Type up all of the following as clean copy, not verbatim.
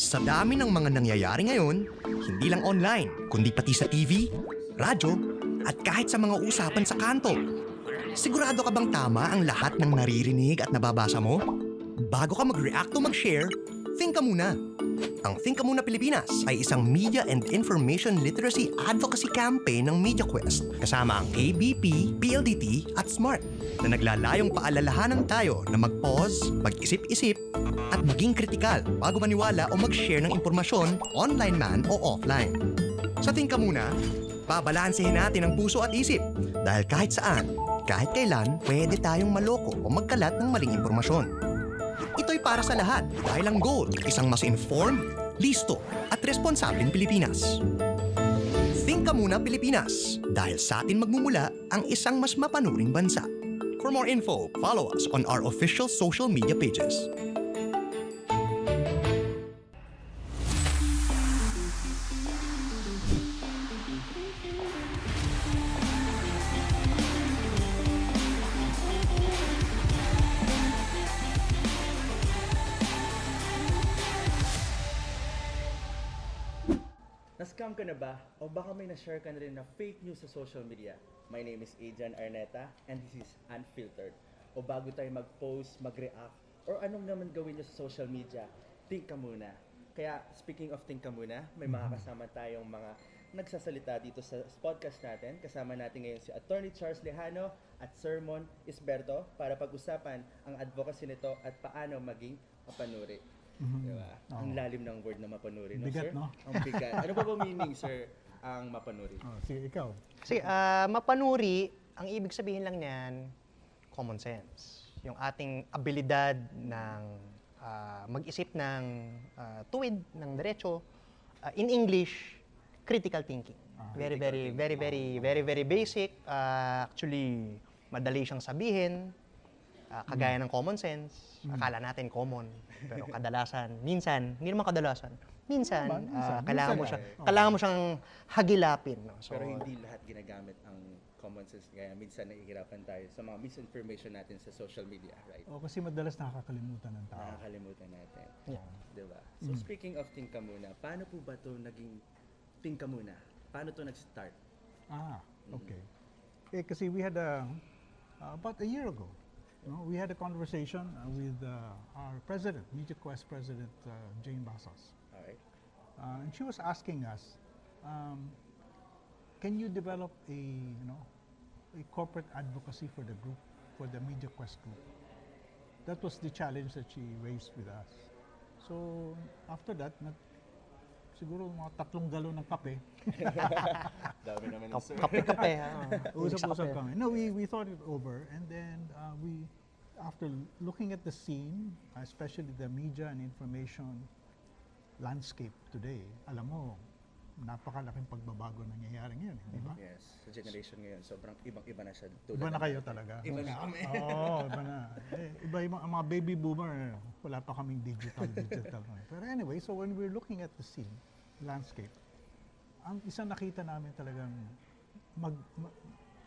Sa dami ng mga nangyayari ngayon, hindi lang online, kundi pati sa TV, radyo, at kahit sa mga usapan sa kanto. Sigurado ka bang tama ang lahat ng naririnig at nababasa mo? Bago ka mag-react o mag-share, think ka muna. Ang Think Ka Muna Pilipinas ay isang media and information literacy advocacy campaign ng MediaQuest kasama ang ABP, PLDT at SMART na naglalayong paalalahanan tayo na mag-pause, mag-isip-isip at maging kritikal bago maniwala o mag-share ng impormasyon online man o offline. Sa Think Ka Muna, babalansehin natin ang puso at isip dahil kahit saan, kahit kailan, pwede tayong maloko o magkalat ng maling impormasyon. Ito'y para sa lahat dahil ang goal, isang mas informed, listo at responsableng Pilipinas. Think Ka Muna Pilipinas dahil sa atin magmumula ang isang mas mapanuring bansa. For more info, follow us on our official social media pages. Na-scam ka na ba? O baka may na-share ka na rin na fake news sa social media? My name is Adrian Arneta and this is Unfiltered. O bago tayo mag-post, mag-react, or anong naman gawin nyo sa social media, think ka muna. Kaya speaking of think ka muna, may mga kasama tayong mga nagsasalita dito sa podcast natin. Kasama natin ngayon si Attorney Charles Lejano at Sir Mon Isberto para pag-usapan ang advocacy nito at paano maging mapanuri. Diba? Ang lalim ng word na mapanuri, no, Bigat, sir? no? Ang bigat. Ano ba meaning, sir, ang mapanuri? Sige, ikaw. Kasi mapanuri, ang ibig sabihin lang niyan, common sense. Yung ating abilidad ng mag-isip ng tuwid, ng diretso. In English, critical thinking. Very basic. Actually, madali siyang sabihin. Kagaya ng common sense. Akala natin common. Pero kadalasan, minsan, hindi naman kadalasan, minsan, kailangan mo siyang hagilapin. No? So, Pero hindi lahat ginagamit ang common sense. Kaya minsan nahihirapan tayo sa mga misinformation natin sa social media, right? Kasi madalas nakakalimutan ng tao. Nakakalimutan natin. Yeah. Diba? So speaking of think ka muna, paano po ba ito naging think ka muna? Paano ito nag-start? Okay. Kasi we had about a year ago, we had a conversation with our president, MediaQuest president, Jane Basas. Alright. And she was asking us, can you develop a corporate advocacy for the group, for the MediaQuest group? That was the challenge that she raised with us. So after that, siguro mga 3 galon ng kape. Dami naman ng sir. kape-kape. Usap-usap kami. No, we thought it over, and then after looking at the scene, especially the media and information landscape today, alam mo, napakalaking pagbabago nangyayari ngayon, di ba? Yes. Sa generation ngayon, sobrang ibang-iba na siya. Iba na kayo talaga. Iba na kami. Oo, iba na. Iba ang mga baby boomer, wala pa kaming digital. Pero anyway, so when we're looking at the scene, landscape, ang isang nakita namin talagang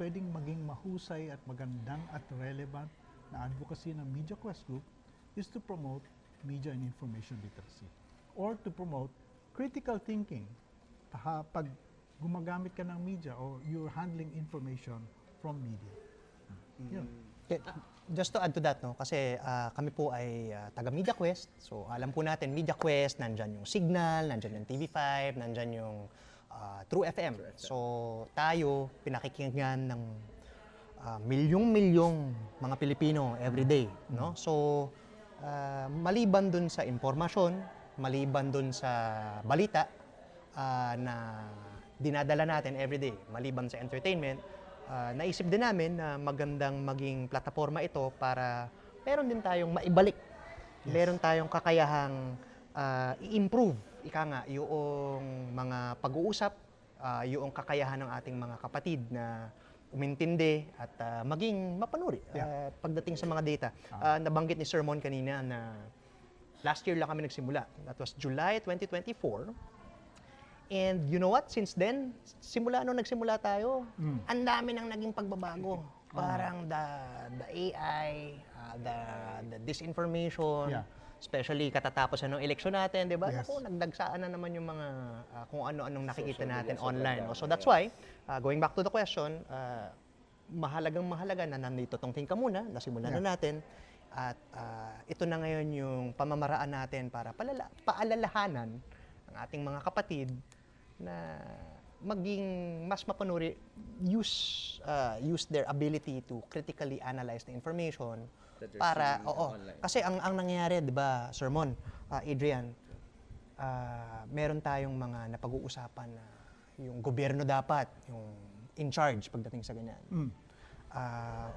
pwedeng maging mahusay at magandang at relevant na advocacy ng MediaQuest Group is to promote media and information literacy or to promote critical thinking. Pag gumagamit ka ng media or you're handling information from media. Yun. Just to add to that, no, kasi kami po ay taga MediaQuest. So alam po natin, MediaQuest, nandyan yung Signal, nandyan yung TV5, nandyan yung True FM. So tayo, pinakikinggan ng milyong-milyong mga Pilipino everyday. No? So maliban dun sa impormasyon, maliban dun sa balita, na dinadala natin everyday, maliban sa entertainment, naisip din namin na magandang maging plataforma ito para meron din tayong maibalik. Yes. Meron tayong kakayahang i-improve, yung mga pag-uusap, yung kakayahan ng ating mga kapatid na umintindi at maging mapanuri pagdating sa mga data. Nabanggit ni Sir Mon kanina na last year lang kami nagsimula. That was July 2024. And you know what? Since then, nung nagsimula tayo, ang dami nang naging pagbabago. Parang the AI, the disinformation, Especially katatapos na ng eleksyon natin, di ba? Yes. Naku, nagdagsaan na naman yung mga kung ano-anong nakikita Social media, natin sobrang online. dami, So that's yes. why, going back to the question, mahalagang mahalaga na nandito tong Think Ka Muna, nasimulan na natin. At ito na ngayon yung pamamaraan natin para paalalahanan ang ating mga kapatid na maging mas mapanuri, use their ability to critically analyze the information That they're para, seeing oo, online. kasi ang nangyayari, di ba, Sermon, Adrian, meron tayong mga napag-uusapan na yung gobyerno dapat, yung in charge pagdating sa ganyan.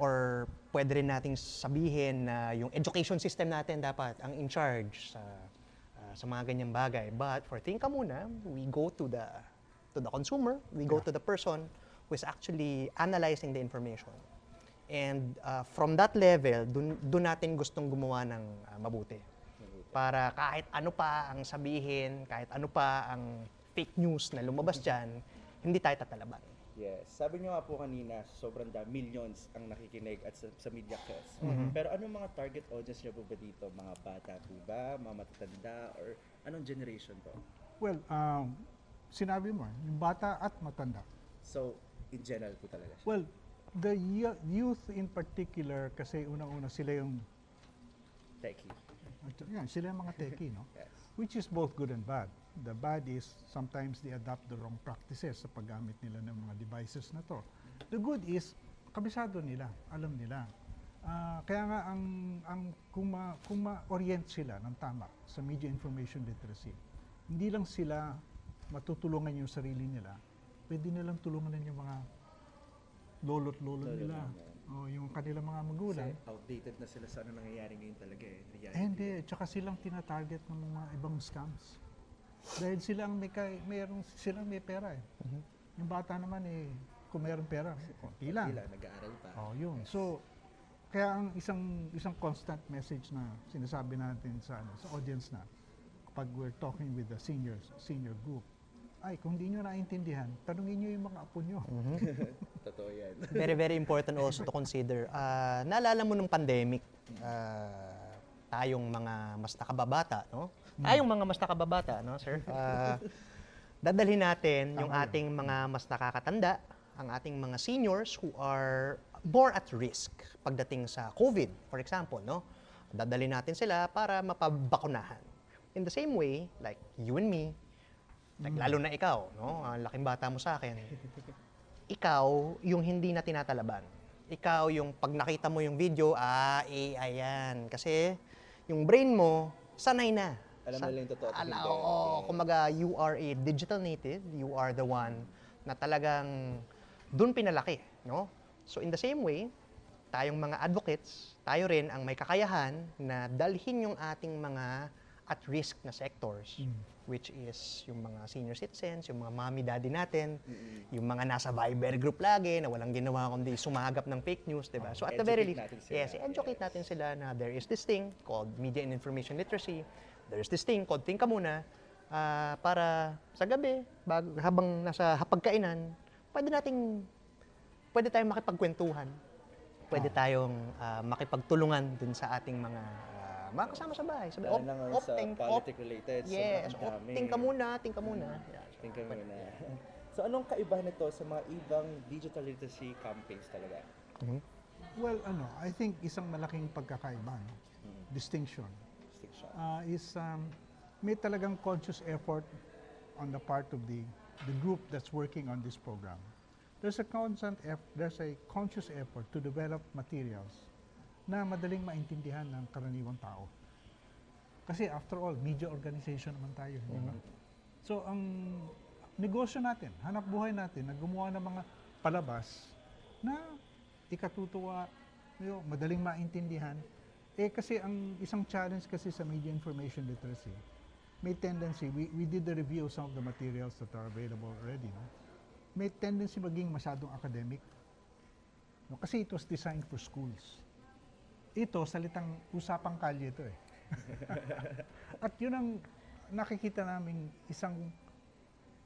Or pwede rin nating sabihin na yung education system natin dapat ang in charge sa mga ganyang bagay. But for Think Ka Muna, we go to the consumer, we go to the person who is actually analyzing the information. And from that level, dun natin gustong gumawa ng mabuti. Para kahit ano pa ang sabihin, kahit ano pa ang fake news na lumabas dyan, hindi tayo tatalaban. Yes. Sabi niyo nga po kanina, sobrang millions ang nakikinig at sa Media Quest. Pero anong mga target audience niyo po ba dito? Mga bata po ba? Mga matatanda? Or anong generation po? Well, sinabi mo, yung bata at matanda. So, in general po talaga siya. Well, the youth in particular, kasi unang-una sila yung, Techie. sila yung mga techie, no? Yes. Which is both good and bad. The bad is sometimes they adopt the wrong practices sa paggamit nila ng mga devices na to. The good is, kabisado nila, alam nila. Kaya nga kung ma-orient sila ng tama sa media information literacy, hindi lang sila matutulungan yung sarili nila, pwede nilang tulungan din yung mga lolo nila, o yung kanilang mga magulang. Kasi outdated na sila sa ano nangyayari ngayon talaga eh. Reality. Hindi, tsaka silang tinatarget ng mga ibang scams. Dahil silang silang may pera eh. Yung bata naman eh, kung meron pera, konti lang. Sila, nag-aaral pa. Oh, yun. So, kaya ang isang constant message na sinasabi natin sa audience na kapag we're talking with the senior group, ay, kung hindi nyo naintindihan, tanungin nyo yung mga apo nyo. Totoo yan. Very, very important also to consider. Naalala mo nung pandemic, tayong mga mas nakababata, no? Tayong mga mas nakababata, no, sir? Dadalhin natin yung ating mga mas nakakatanda, ang ating mga seniors who are more at risk pagdating sa COVID, for example, no? Dadalhin natin sila para mapabakunahan. In the same way, like you and me, like, lalo na ikaw, no? Ang laking bata mo sa akin. Ikaw yung hindi na tinatalaban. Ikaw yung pag nakita mo yung video, AI yan. Kasi yung brain mo, sanay na. Alam nila yung totoo at hindi. Oo, kumbaga, you are a digital native. You are the one na talagang dun pinalaki, no? So in the same way, tayong mga advocates, tayo rin ang may kakayahan na dalhin yung ating mga at-risk na sectors, which is yung mga senior citizens, yung mga mommy, daddy natin, yung mga nasa Viber group lagi na walang ginawa kundi sumagap ng fake news, di ba? So at the very least, Educate natin sila. yes, educate natin sila na there is this thing called media and information literacy, there is this thing called Think Ka Muna, para sa gabi, habang nasa hapagkainan, pwede tayong makipagkwentuhan, pwede tayong makipagtulungan dun sa ating mga kasama sa bahay. Sabi, Lalo na ngayon sa politic-related, yes, sobrang dami. think ka muna. Yeah. Think ka muna. So anong kaiba nito sa mga ibang digital literacy campaigns talaga? Well, I think isang malaking pagkakaiba, no? Distinction, Distinction. is may talagang conscious effort on the part of the group that's working on this program. There's a conscious effort to develop materials na madaling maintindihan ng karaniwang tao. Kasi after all, media organization naman tayo, di ba? So ang negosyo natin, hanap buhay natin, na gumawa ng mga palabas na ikatutuwa, madaling maintindihan. Kasi ang isang challenge kasi sa media information literacy, may tendency, we did the review of some of the materials that are available already, no? May tendency maging masyadong academic. No? Kasi it was designed for schools. Ito, salitang usapang kalye ito eh. At yun ang nakikita namin isang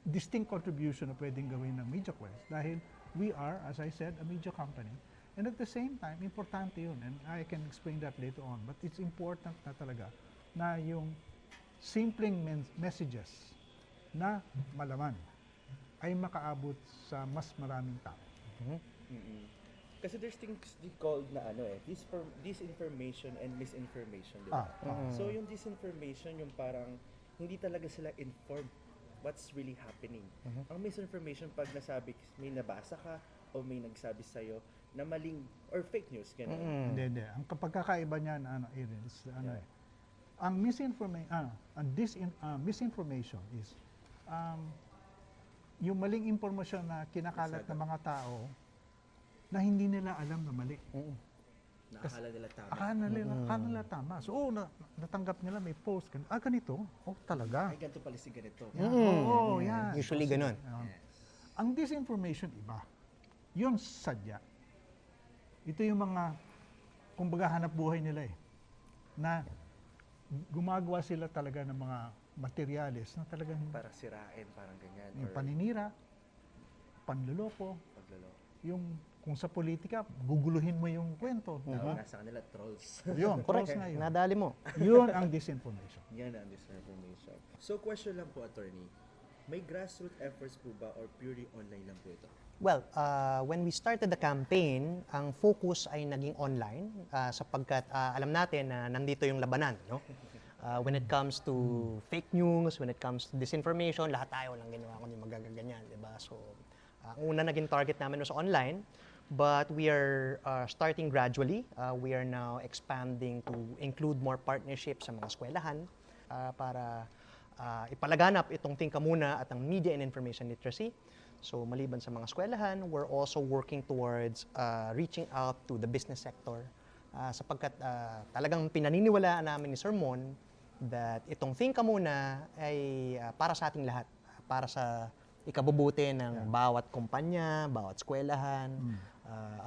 distinct contribution na pwedeng gawin ng MediaQuest dahil we are, as I said, a media company. And at the same time, importante yun. And I can explain that later on. But it's important na talaga na yung simpleng messages na malaman ay makaabot sa mas maraming tao. Mm-mm. Kasi there's things called na disinformation and misinformation, di ba? So yung disinformation, yung parang hindi talaga sila informed what's really happening. Ang misinformation, pag may nabasa ka o may nagsabi sa'yo na maling or fake news, gano'n. Hindi. Ang pagkakaiba niyan, Aaron, is ang misinformation is yung maling impormasyon na kinakalat ng mga tao na hindi nila alam na mali. Nakakala nila tama. Akala nila tama. So, natanggap nila may post. Ganito? Oh, talaga. Ay, ganito pala si ganito. Oo, yan. Usually ganun. Ang disinformation, iba. Yun sadya. Ito yung mga, kumbaga, hanap buhay nila eh. Na gumagawa sila talaga ng mga materyales na talagang Para sirain, parang ganyan. yung Or paninira, panluloko, pagloloko. yung kung sa politika, guguluhin mo yung kwento. Diba? Nasa kanila, trolls. Yun, Correct. trolls na yun. Nadali mo. Yun ang disinformation. Yan ang disinformation. So, question lang po, attorney. May grassroots efforts po ba or purely online lang po ito? Well, when we started the campaign, ang focus ay naging online sapagkat alam natin na nandito yung labanan, no? When it comes to fake news, when it comes to disinformation, lahat tayo lang ginawa kundi magaganyan, di ba? So, ang una naging target namin was online, but we are starting gradually. We are now expanding to include more partnerships sa mga eskwelahan para ipalaganap itong Tingka Muna at ang Media and Information Literacy. So maliban sa mga eskwelahan, we're also working towards reaching out to the business sector sapagkat talagang pinaniniwalaan namin ni Sir Mon that itong Tingka Muna ay para sa ating lahat, para sa ikabubuti ng bawat kumpanya, bawat eskwelahan,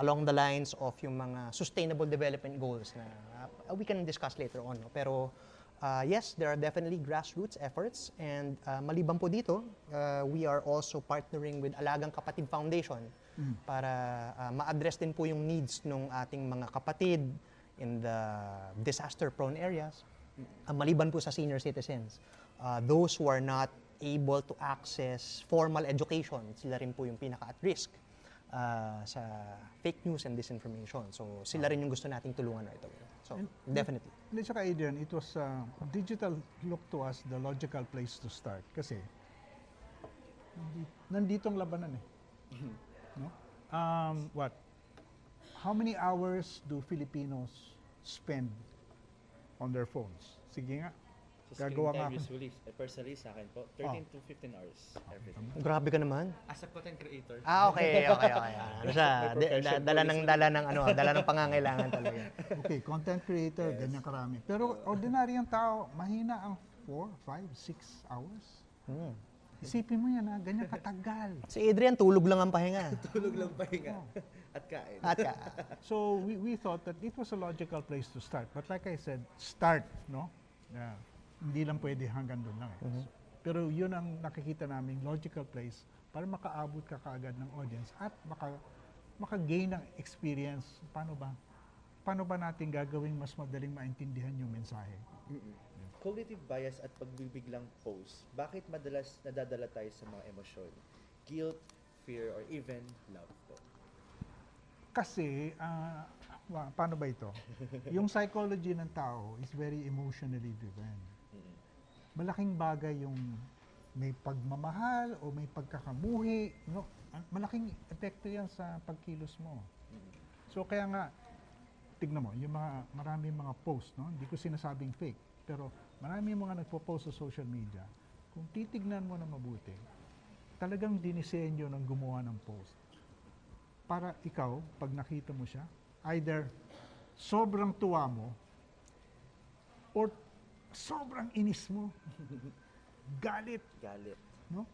along the lines of yung mga sustainable development goals na we can discuss later on. No? Pero yes, there are definitely grassroots efforts and maliban po dito, we are also partnering with Alagang Kapatid Foundation para ma-address din po yung needs ng ating mga kapatid in the disaster-prone areas. Maliban po sa senior citizens, those who are not able to access formal education, sila rin po yung pinaka at risk sa fake news and disinformation. So sila rin yung gusto nating tulungan right away. So definitely. Hindi saka Adrian, it was digital look to us the logical place to start kasi nandito ang labanan eh. No? How many hours do Filipinos spend on their phones? Sige nga. So, Gagawa screen nga time ako. usually, personally sa akin po, 13 to 15 hours every day. Grabe ka naman. As a content creator, Okay. Ano siya? Dala ng pangangailangan talaga. Okay, content creator, ganyan karami. Pero ordinaryong tao, mahina ang 4, 5, 6 hours. Isipin mo yan ganyan katagal. Si Adrian, tulog lang ang pahinga. tulog lang pahinga at kain. So we thought that it was a logical place to start. But like I said, start, no? Yeah. Hindi lang pwede hanggang doon lang. Pero yun ang nakikita naming logical place para makaabot ka kaagad ng audience at maka-gain ng experience. Paano ba natin gagawing mas madaling maintindihan yung mensahe? Cognitive bias at pagbibiglang post, bakit madalas nadadala tayo sa mga emosyon? Guilt, fear, or even love po? Kasi, paano ba ito? Yung psychology ng tao is very emotionally driven. Malaking bagay yung may pagmamahal o may pagkakamuhi. No? Malaking epekto yan sa pagkilos mo. So kaya nga, tignan mo, yung maraming mga post, no? Hindi ko sinasabing fake, pero maraming mga nagpo-post sa social media. Kung titignan mo na mabuti, talagang dinisenyo ng gumawa ng post. Para ikaw, pag nakita mo siya, either sobrang tuwa mo or sobrang inis mo. Galit. No?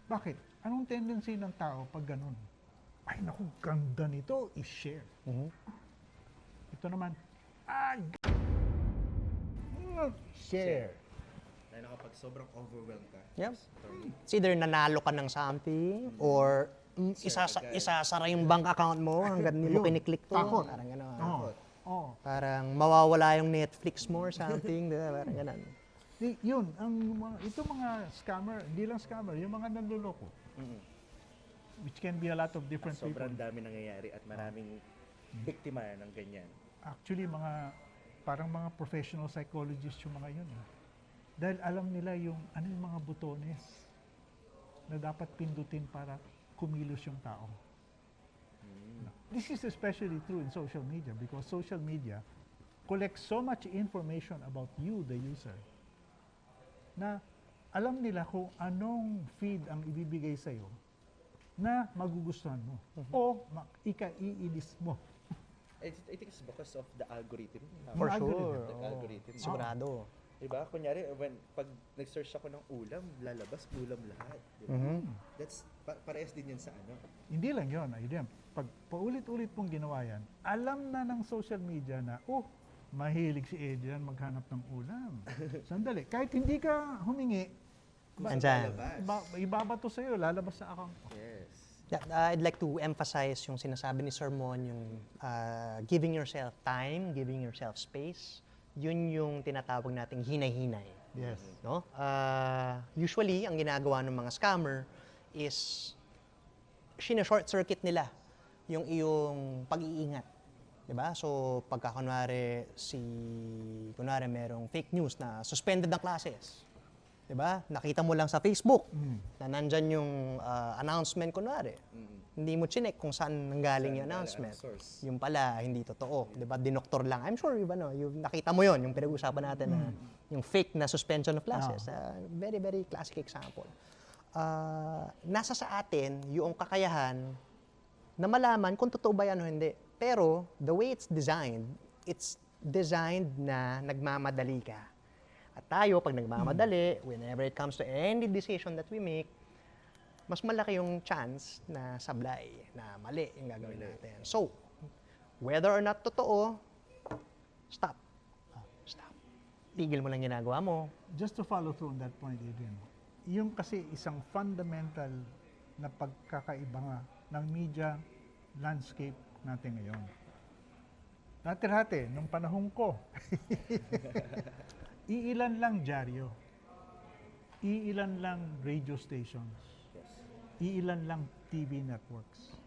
Bakit? Anong tendency ng tao pag ganun? Ay, naku, ganda nito, i-share. Ito naman, share. Lalo na kapag sobrang overwhelmed ka. Yep. It's either nanalo ka ng something or isasara yung bank account mo hanggang hindi mo Yun. kiniklik to. Takot. Parang gano'n. Oh. Oh, Parang mawawala yung Netflix mo or something, di ba? Parang ganun. yun, ito mga scammer, hindi lang scammer, yung mga nanloloko, which can be a lot of different people. Sobrang dami nangyayari at maraming biktima ng ganyan. Actually, parang mga professional psychologists yung mga yun. Dahil alam nila yung mga butones na dapat pindutin para kumilos yung tao. This is especially true in social media because social media collects so much information about you, the user, na alam nila kung anong feed ang ibibigay sa'yo na magugustuhan mo o ikaiinis mo. I think it's because of the algorithm. For Yung sure. The Oo. algorithm. Sigurado. Diba? Kunyari, pag nag-search ako ng ulam, lalabas ulam lahat. Diba? That's, parehas din yan sa ano. Hindi lang yun, Aiden. Pag paulit-ulit pong ginawa yan, alam na ng social media na, mahilig si Adrian maghanap ng ulam. Sandali, kahit hindi ka humingi, Andyan. ibabato sa'yo, lalabas sa account mo. Yes. Yeah, I'd like to emphasize yung sinasabi ni Sir Mon, yung giving yourself time, giving yourself space. Yun yung tinatawag nating hinay-hinay. Yes. No? Usually, ang ginagawa ng mga scammer is short circuit nila yung iyong pag-iingat. 'Di ba? So, pagka kunwari merong fake news na suspended ng classes. 'Di ba? Nakita mo lang sa Facebook na nandyan yung announcement kunwari. Hindi mo chinek kung saan nanggaling yung announcement. source. Yung pala, hindi totoo. 'Di ba? Dinoktor lang. I'm sure, yung nakita mo yon, yung pinag-uusapan natin na yung fake na suspension of classes. Very, very classic example. Nasa sa atin yung kakayahan na malaman kung totoo ba yan o hindi. Pero, the way it's designed na nagmamadali ka. At tayo, pag nagmamadali, whenever it comes to any decision that we make, mas malaki yung chance na sablay, na mali yung gagawin natin. So, whether or not totoo, stop. Stop. Tigil mo lang ginagawa mo. Just to follow through on that point, Adrian, yung kasi isang fundamental na pagkakaiba nga ng media landscape natin ngayon. Dati, nung panahon ko, iilan lang dyaryo, iilan lang radio stations, iilan lang TV networks.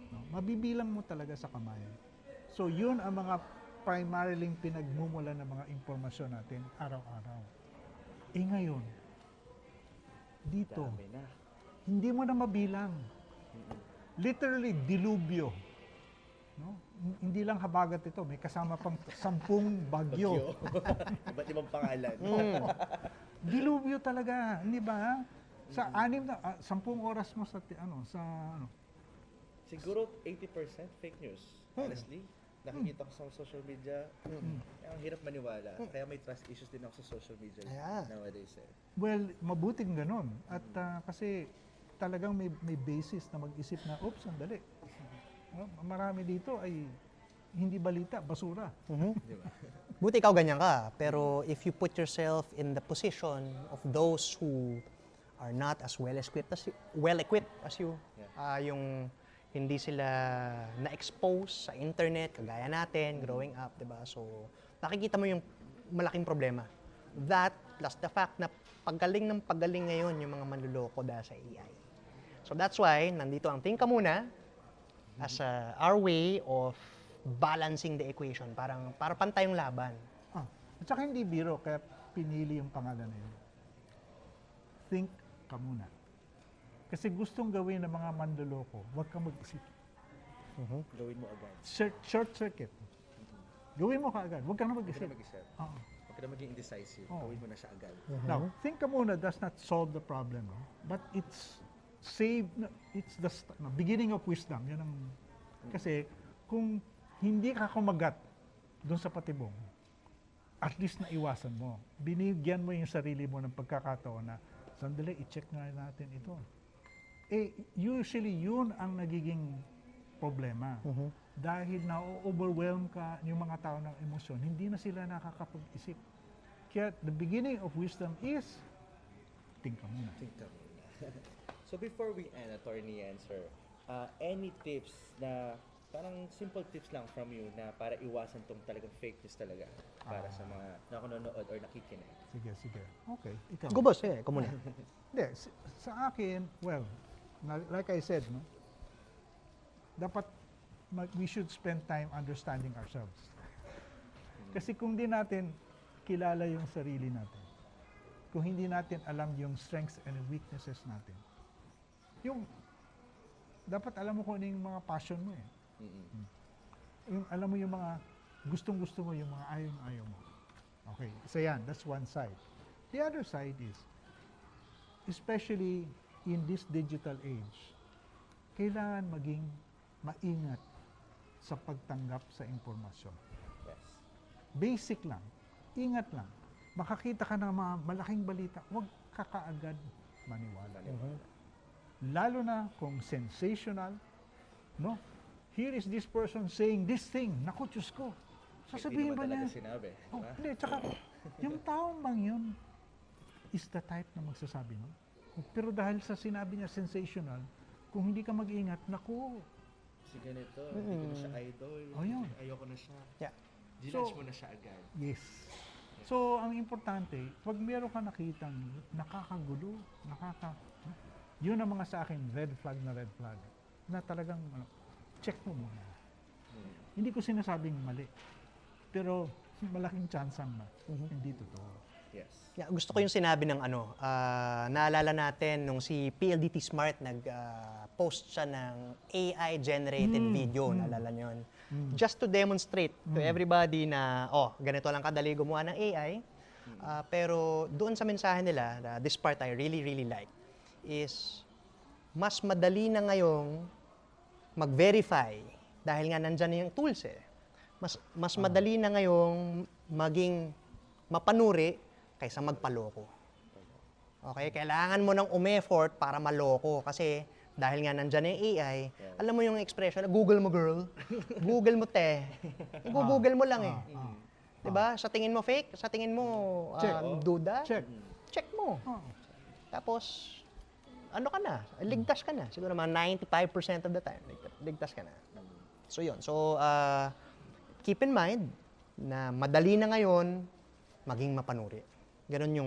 No? Mabibilang mo talaga sa kamay. So yun ang mga primarily pinagmumula ng mga impormasyon natin araw-araw. Ngayon, dito, Dami na. hindi mo na mabilang. Literally, dilubyo. No? Hindi lang habagat ito, may kasama pang 10 bagyo. Iba't ibang pangalan. Dilubyo talaga, hindi ba? Sa 10 oras mo sa Siguro 80% fake news. Honestly, nakikita ko sa social media, ang hirap maniwala. Kaya may trust issues din ako sa social media Ayan. nowadays. well, mabuting ganun. At kasi talagang may basis na mag-isip na, oops, sandali. Marami dito ay hindi balita, basura. Di ba? Buti ikaw ganyan ka, pero if you put yourself in the position of those who are not as well-equipped as you, yung hindi sila na-expose sa internet, kagaya natin, growing up, di ba? So, nakikita mo yung malaking problema. That, plus the fact na paggaling ngayon yung mga manluloko dahil sa AI. So, that's why, nandito ang Think Ka Muna as our way of balancing the equation. Para pantay yung laban. At saka hindi biro, kaya pinili yung pangalan na yun. Think ka muna. Kasi gustong gawin ng mga manloloko, huwag kang mag-isip. Gawin mo agad. Short circuit. Gawin mo kaagad, huwag kang na Huwag ka mag-isip. na mag-isip. Oo. Huwag ka na maging indecisive. Oo. Gawin mo na siya agad. Now, think ka muna does not solve the problem, no? But it's the beginning of wisdom. Yan ang, kasi kung hindi ka kumagat doon sa patibong, at least naiwasan mo. Binigyan mo yung sarili mo ng pagkakataon na, sandali, i-check nga natin ito. Usually yun ang nagiging problema. Dahil na-overwhelm ka yung mga tao ng emosyon, hindi na sila nakakapag-isip. Kaya the beginning of wisdom is, think ka muna. Think ka muna. So before we end, Attorney Answer, any tips na parang simple tips lang from you na para iwasan tong talagang fake news talaga para sa mga nanonood or nakikinig. Sige. Okay, ikaw. Go boss, ikaw muna. Hindi, sa akin, well, like I said, no, dapat we should spend time understanding ourselves. Kasi kung di natin kilala yung sarili natin, kung hindi natin alam yung strengths and weaknesses natin, dapat alam mo kung ano yung mga passion mo eh. Alam mo yung mga gustong-gusto mo, yung mga ayaw mo. Okay, so yan, that's one side. The other side is, especially in this digital age, kailangan maging maingat sa pagtanggap sa impormasyon. Yes. Basic lang, ingat lang. Makakita ka ng mga malaking balita, huwag ka kaagad maniwala. Lalo na kung sensational, no? Here is this person saying this thing. Naku, Diyos ko. Sasabihin ba Hindi naman niya? talaga sinabi. Oh, Diba? hindi, tsaka yung taong bang yun is the type na magsasabi nun. Pero dahil sa sinabi niya sensational, kung hindi ka mag-ingat, naku, Si ganito, hindi ko na siya idol. Oh, yun. Ayoko na siya. Yeah. Ginudge So- mo na siya agad. yes. So, ang importante, pag meron ka nakitang nakakagulo, yun ang mga sa akin, red flag, na talagang check mo muna. Hindi ko sinasabing mali, pero malaking chance na hindi totoo. Yes. Yeah, gusto ko yung sinabi ng naalala natin nung si PLDT Smart post siya ng AI-generated video, naalala nyo yun? Just to demonstrate to everybody na, ganito lang kadali gumawa ng AI. Pero doon sa mensahe nila, this part I really, really like, is mas madali na ngayong mag-verify dahil nga nandyan na yung tools eh. Mas madali na ngayong maging mapanuri kaysa magpaloko. Okay? Kailangan mo ng umeffort para maloko kasi dahil nga nandyan na yung AI, alam mo yung expression, Google mo girl, Google mo te. Google mo lang eh. Diba? Sa tingin mo fake, sa tingin mo Check. duda, Check. check mo. Oh. Tapos, ano ka na? Ligtas ka na. Siguro mga 95% of the time, ligtas ka na. So yun. So, keep in mind na madali na ngayon maging mapanuri. Ganon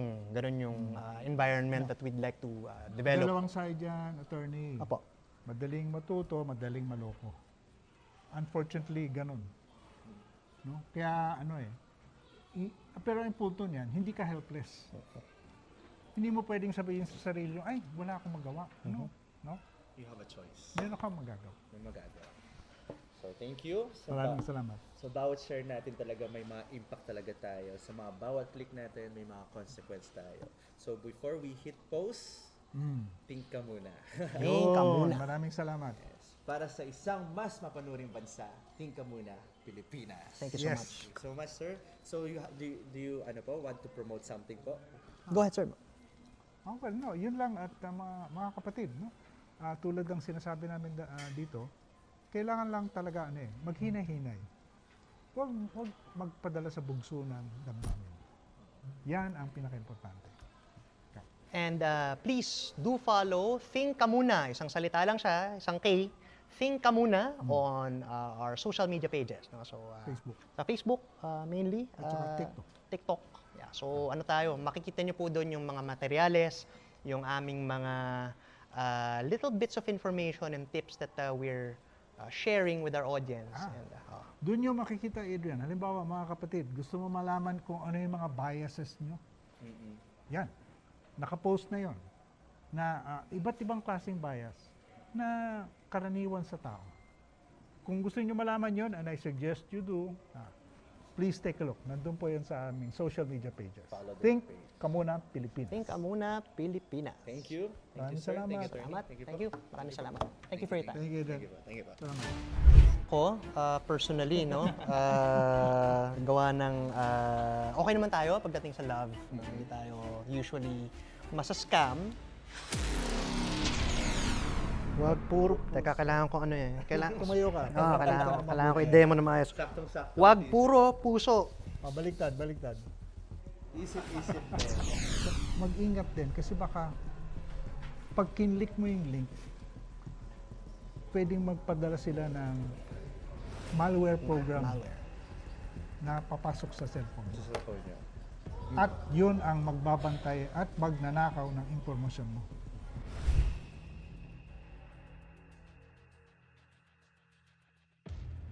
yung environment that we'd like to develop. Dalawang side yan, attorney. Apo. Madaling matuto, madaling maloko. Unfortunately, ganun. No? Kaya pero ang punto niyan, hindi ka helpless. Hindi mo pwedeng sabihin sa sarili, ay, wala akong magawa. No? You have a choice. Meron kang magagawa. May magagawa. So, thank you. Maraming salamat. So, bawat share natin talaga may mga impact talaga tayo. Sa mga bawat click natin, may mga consequence tayo. So, before we hit post, think ka muna. Think ka Yun, muna. maraming salamat. Para sa isang mas mapanuring bansa, think ka muna, Pilipinas. Thank you so Yes. much. Thank you so much, sir. So, do you want to promote something po? Go ahead, sir. Well, no, yun lang at mga kapatid, no? Tulad ng sinasabi namin dito, kailangan lang talaga maghinay-hinay. Huwag magpadala sa bugso ng damdamin. Yan ang pinaka-importante. And please do follow Think Ka Muna. Isang salita lang siya, isang K. Think Ka Muna on our social media pages. No? So, Facebook. Sa Facebook mainly. At saka TikTok. TikTok. Yeah. So makikita niyo po doon yung mga materyales, yung aming mga little bits of information and tips that we're sharing with our audience. And, Doon nyo makikita, Adrian. Halimbawa, mga kapatid, gusto mo malaman kung ano yung mga biases nyo? Yan. Nakapost na yon na iba't ibang klaseng bias na karaniwan sa tao. Kung gusto nyo malaman yon, and I suggest you do, please take a look. Nandun po yan sa aming social media pages. Follow the Think page. Ka Muna, Pilipinas. Think Ka Muna, Pilipinas. Thank you. Maraming sir. salamat. Thank you, attorney. Salamat. Thank you po. Thank you. Maraming salamat. Thank you for your time. Thank you, Thank Adrian. you po. Thank you po. Salamat. Ko, personally, no, gawa ng, okay naman tayo pagdating sa love. No? Hindi tayo usually masascam. Wag puro. Teka, kailangan ko ano eh. Tumayo ka. Kailangan ko i-demo na maayos. Saktong-sakto. Wag puro puso. Baliktad. Isip-isip din. Mag-ingat din kasi baka pag kinlik mo yung link, pwedeng magpadala sila ng malware program malware. na papasok sa cellphone mo. Sa phone niyo. At yun ang magbabantay at magnanakaw ng impormasyon mo.